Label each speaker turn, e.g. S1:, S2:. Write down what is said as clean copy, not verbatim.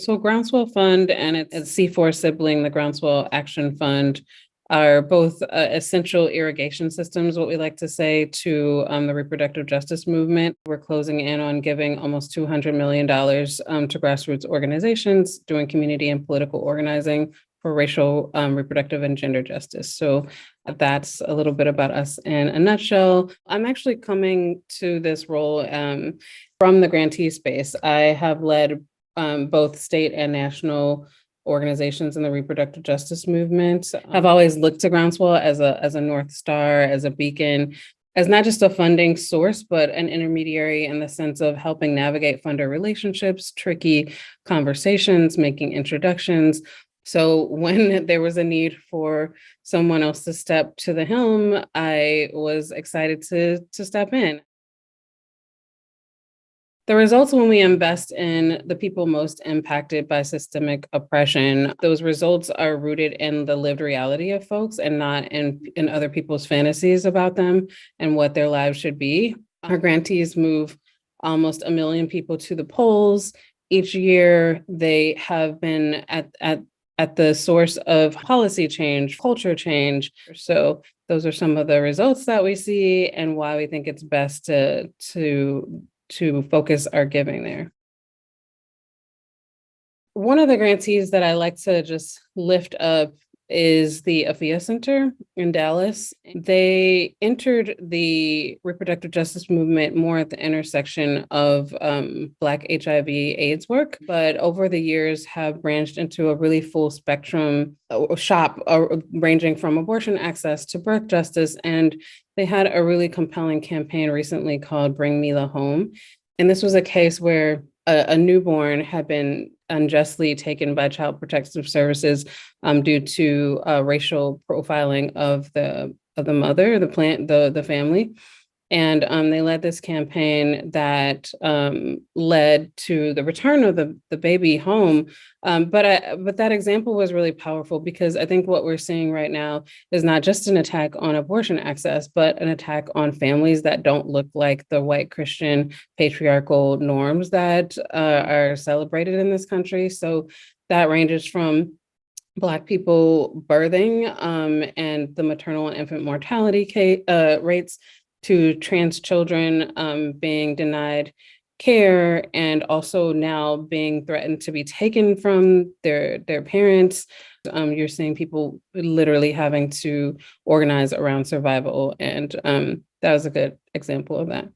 S1: So Groundswell Fund and its C4 sibling, the Groundswell Action Fund, are both essential irrigation systems, what we like to say, to the reproductive justice movement. We're closing in on giving almost $200 million to grassroots organizations doing community and political organizing for racial, reproductive, and gender justice. So that's a little bit about us in a nutshell. I'm actually coming to this role from the grantee space. I have led both state and national organizations in the reproductive justice movement. I've always looked to Groundswell as a North Star, as a beacon, as not just a funding source, but an intermediary in the sense of helping navigate funder relationships, tricky conversations, making introductions. So when there was a need for someone else to step to the helm, I was excited to step in. The results when we invest in the people most impacted by systemic oppression, those results are rooted in the lived reality of folks and not in other people's fantasies about them and what their lives should be. Our grantees move almost 1 million people to the polls. Each year, they have been at the source of policy change, culture change. So those are some of the results that we see and why we think it's best to focus our giving there. One of the grantees that I like to just lift up is the Afia Center in Dallas. They entered the reproductive justice movement more at the intersection of Black HIV/AIDS work, but over the years have branched into a really full spectrum shop ranging from abortion access to birth justice. And they had a really compelling campaign recently called Bring Mila Home. And this was a case where a newborn had been unjustly taken by Child Protective Services due to racial profiling of the mother, the family. And they led this campaign that led to the return of the baby home. But that example was really powerful because I think what we're seeing right now is not just an attack on abortion access, but an attack on families that don't look like the white Christian patriarchal norms that are celebrated in this country. So that ranges from Black people birthing and the maternal and infant mortality rates to trans children being denied care and also now being threatened to be taken from their parents. You're seeing people literally having to organize around survival. And that was a good example of that.